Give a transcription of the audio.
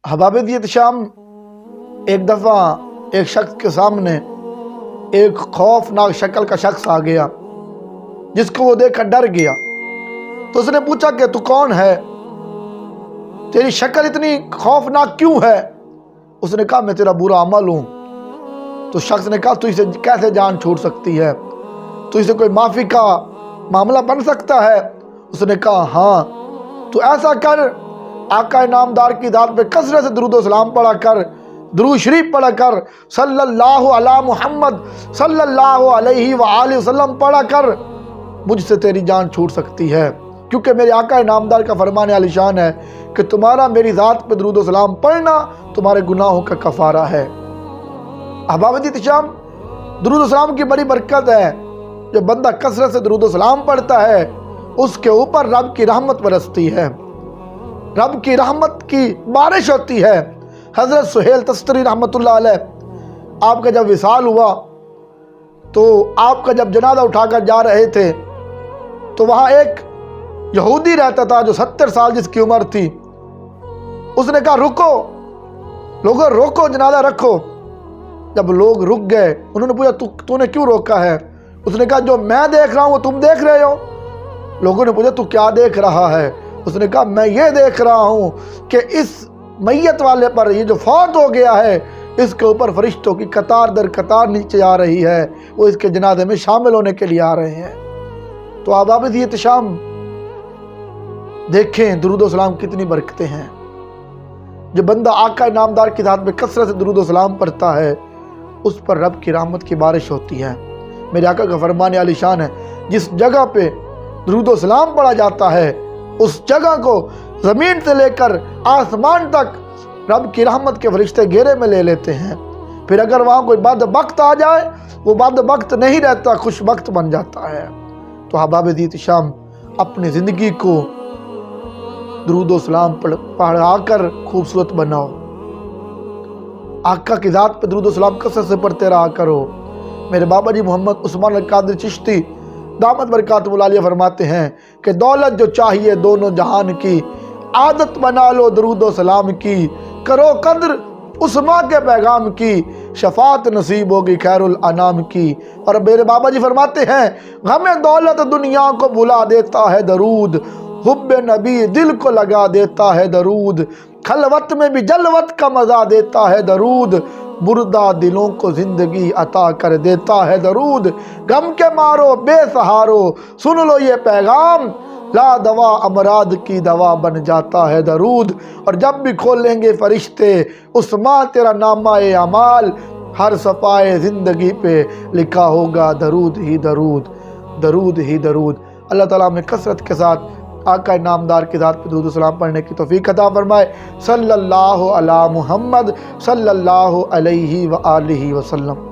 احباب دیت شام، ایک دفعہ ایک شخص کے سامنے ایک خوفناک شکل کا شخص آ گیا جس کو وہ دیکھ کر ڈر گیا۔ تو اس نے پوچھا کہ تو کون ہے؟ تیری شکل اتنی خوفناک کیوں ہے؟ اس نے کہا میں تیرا برا عمل ہوں۔ تو شخص نے کہا تو اسے کیسے جان چھوڑ سکتی ہے؟ تو اسے کوئی معافی کا معاملہ بن سکتا ہے؟ اس نے کہا ہاں، تو ایسا کر، آقا نامدار کی ذات پہ کثرت سے درود و سلام پڑھا کر، درود شریف پڑھا کر، صلی اللہ علی محمد صلی اللہ علیہ وآلہ وسلم پڑھا کر، مجھ سے تیری جان چھوٹ سکتی ہے، کیونکہ میرے آقا نامدار کا فرمان عالی شان ہے کہ تمہارا میری ذات پہ درود و سلام پڑھنا تمہارے گناہوں کا کفارہ ہے۔ احباب دیت شام، درود و سلام کی بڑی برکت ہے۔ جو بندہ کثرت سے درود و سلام پڑھتا ہے اس کے اوپر رب کی رحمت برستی ہے، رب کی رحمت کی بارش ہوتی ہے۔ حضرت سہیل تستری رحمۃ اللہ علیہ، آپ کا جب وصال ہوا تو آپ کا جب جنازہ اٹھا کر جا رہے تھے تو وہاں ایک یہودی رہتا تھا جو 70 سال جس کی عمر تھی۔ اس نے کہا رکو لوگوں، روکو، جنازہ رکھو۔ جب لوگ رک گئے، انہوں نے پوچھا تو نے کیوں روکا ہے؟ اس نے کہا جو میں دیکھ رہا ہوں وہ تم دیکھ رہے ہو۔ لوگوں نے پوچھا تو کیا دیکھ رہا ہے؟ اس نے کہا میں یہ دیکھ رہا ہوں کہ اس میت والے پر، یہ جو فوت ہو گیا ہے، اس کے اوپر فرشتوں کی قطار در قطار نیچے آ رہی ہے، وہ اس کے جنازے میں شامل ہونے کے لیے آ رہے ہیں۔ تو احباب دیت شام، دیکھیں درود و سلام کتنی برکتیں ہیں۔ جو بندہ آقا نامدار کی ذات میں کثرت سے درود و سلام پڑھتا ہے اس پر رب کی رحمت کی بارش ہوتی ہے۔ میرے آقا کا فرمان عالی شان ہے، جس جگہ پہ درود و سلام پڑھا جاتا ہے اس جگہ کو زمین سے لے کر آسمان تک رب کی رحمت کے فرشتے گھیرے میں لے لیتے ہیں۔ پھر اگر وہاں کوئی بدبخت آ جائے وہ بدبخت نہیں رہتا، خوش بخت بن جاتا ہے۔ تو احباب دیت شام، اپنی زندگی کو درود و سلام پڑھا کر خوبصورت بناؤ۔ آقا کی ذات پہ درود و سلام کثرت سے پڑھتے رہا کرو۔ میرے بابا جی محمد عثمان القادری چشتی دامت برکاتہ العالیہ فرماتے ہیں کہ دولت جو چاہیے دونوں جہان کی، عادت بنا لو درود و سلام کی، کرو قدر اس ماں کے پیغام کی، شفاعت نصیب ہوگی خیر الانام کی۔ اور میرے بابا جی فرماتے ہیں غم دولت دنیا کو بھلا دیتا ہے درود، حب نبی دل کو لگا دیتا ہے درود، خلوت میں بھی جلوت کا مزہ دیتا ہے درود، مردہ دلوں کو زندگی عطا کر دیتا ہے درود، غم کے مارو بے سہارو سن لو یہ پیغام، لا دوا امراض کی دوا بن جاتا ہے درود۔ اور جب بھی کھولیں گے فرشتے اس ماں تیرا نامہ اعمال، ہر صفائے زندگی پہ لکھا ہوگا درود ہی درود، درود ہی درود۔ اللہ تعالیٰ ہمیں کثرت کے ساتھ آقا نامدار کی ذات پہ درود و سلام پڑھنے کی توفیق عطا فرمائے۔ صلی اللہ علی محمد صلی اللہ علیہ وآلہ وسلم۔